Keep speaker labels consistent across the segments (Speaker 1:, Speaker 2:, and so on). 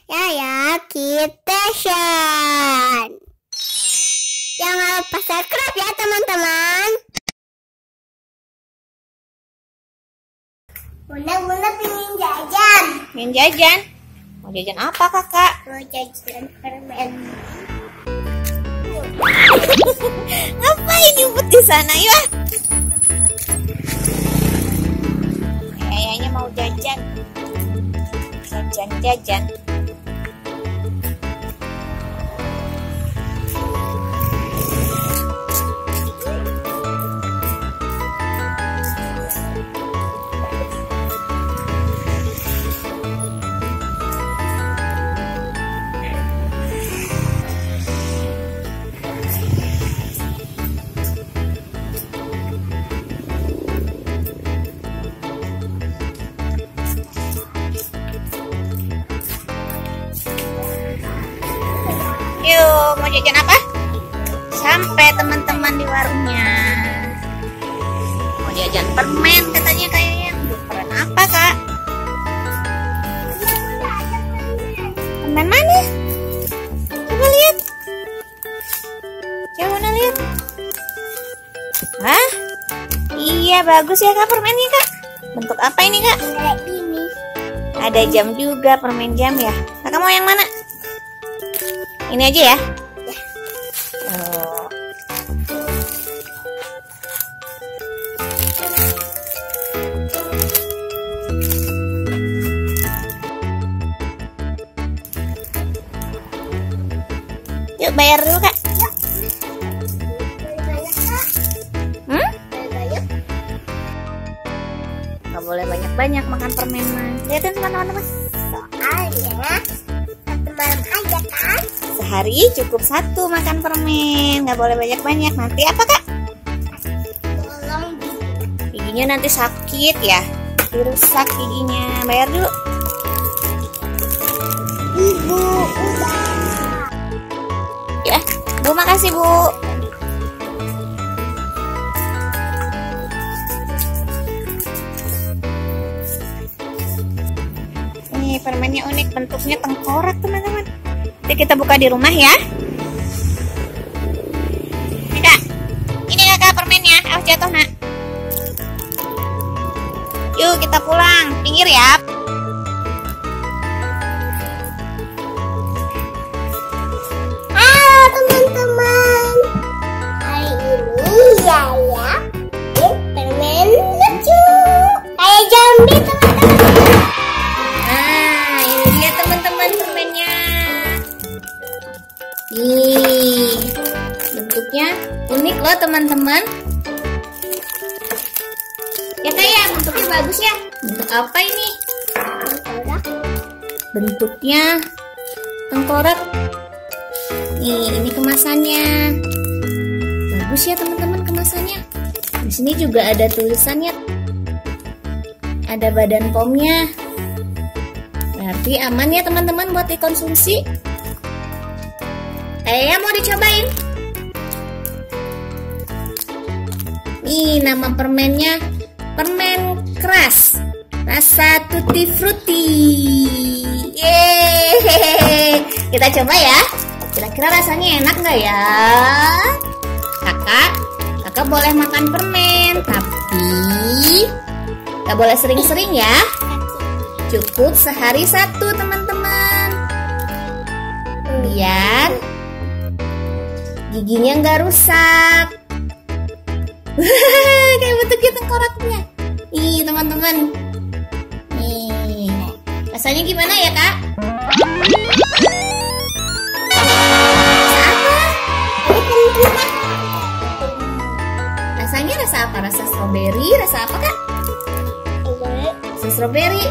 Speaker 1: Yaya Kitchen. Jangan lupa subscribe ya teman-teman. Bunda pengen jajan.
Speaker 2: Pengen jajan? Mau jajan apa kakak?
Speaker 1: Mau jajan permen.
Speaker 2: Ngapain nyumput di sana ya? Kayaknya mau jajan. Jajan. Yuk, mau jajan apa? Sampai teman-teman di warungnya. Mau jajan permen katanya kayaknya. Permen apa kak? Permen mana? Coba lihat. Coba mana lihat? Hah? Iya bagus ya kak permennya kak. Bentuk apa ini kak?
Speaker 1: Kayak ini.
Speaker 2: Ada jam juga, permen jam ya. Kakak mau yang mana? Ini aja ya. Oh. Yuk bayar dulu kak. Gak boleh banyak-banyak makan permen mah. Lihatin teman-teman.
Speaker 1: Soalnya satu malam aja kan.
Speaker 2: Sehari cukup satu makan permen. Gak boleh banyak-banyak. Nanti apa kak?
Speaker 1: Tolong
Speaker 2: Giginya nanti sakit ya. Dirusak giginya. Bayar dulu.
Speaker 1: Ibu udah.
Speaker 2: Ya, Bu makasih Bu. Nih permennya unik, bentuknya tengkorak teman-teman. Nanti kita buka di rumah ya. Ini kak, ini kakak permennya. Awas jatuh nak. Yuk kita pulang, pinggir ya.
Speaker 1: Halo teman-teman. Hari ini Yaya permen lucu. Kayak zombie teman-teman.
Speaker 2: Nah, ini dia teman-teman permennya. Nih, bentuknya unik loh teman-teman. Ya kayak bentuknya bagus ya. Bentuk apa ini? Bentuknya tengkorak. Nih, ini kemasannya. Bagus ya teman-teman kemasannya. Di sini juga ada tulisannya. Ada badan pomnya. Berarti aman ya teman-teman buat dikonsumsi. Kayaknya mau dicobain. Nih nama permennya permen keras rasa tutti frutti. Yeay. Kita coba ya. Kira-kira rasanya enak nggak ya? Kakak boleh makan permen, tapi nggak boleh sering-sering ya. Cukup sehari satu teman-teman. Biar giginya nggak rusak. Kayak bentuknya tengkoraknya. Ih teman-teman. Nih rasanya gimana ya kak? Rasanya rasa apa? Rasa strawberry? Rasa apa kak? Rasa strawberry.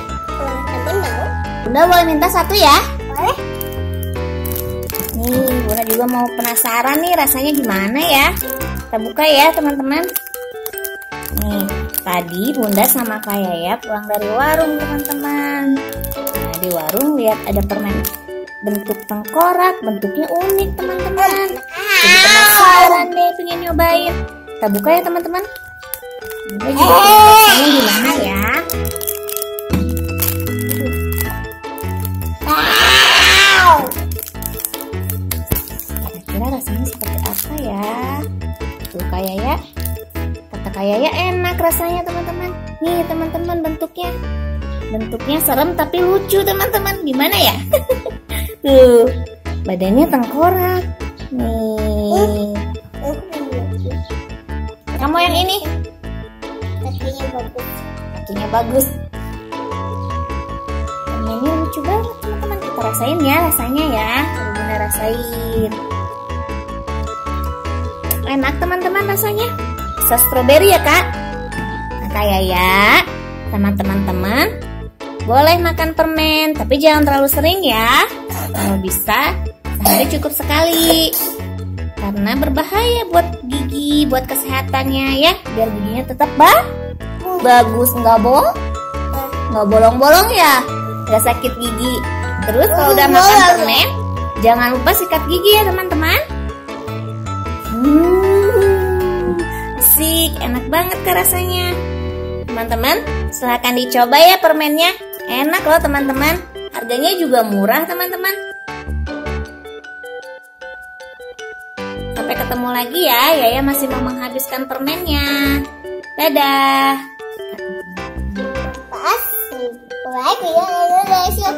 Speaker 2: Bunda boleh minta satu ya?
Speaker 1: Boleh.
Speaker 2: Nih, Bunda juga mau penasaran nih rasanya gimana ya. Kita buka ya teman-teman. Nih, tadi Bunda sama Kak Yaya pulang dari warung teman-teman. Nah, di warung lihat ada permen bentuk tengkorak, bentuknya unik teman-teman. Jadi penasaran deh, pengen nyobain. Kita buka ya teman-teman. Bunda juga rasanya gimana ya? Yaya enak rasanya teman-teman. Nih teman-teman, bentuknya serem tapi lucu teman-teman. Gimana ya? Tuh, badannya tengkorak. Nih. Kamu yang ini? Kakinya bagus. Permennya lucu banget teman-teman. Kita rasain ya rasanya ya. Coba Bunda rasain. Enak teman-teman rasanya. Rasa stroberi ya kak. Nah kayak ya sama teman-teman boleh makan permen, tapi jangan terlalu sering ya. Kalau bisa sehari cukup sekali, karena berbahaya buat gigi, buat kesehatannya ya. Biar giginya tetap bagus, nggak bolong-bolong ya, nggak sakit gigi. Terus kalau udah makan permen, jangan lupa sikat gigi ya teman-teman. Asik, enak banget kan rasanya. Teman-teman, silahkan dicoba ya permennya. Enak loh teman-teman. Harganya juga murah teman-teman. Sampai ketemu lagi ya. Yaya masih mau menghabiskan permennya. Dadah.
Speaker 1: Asik. Lagi ya,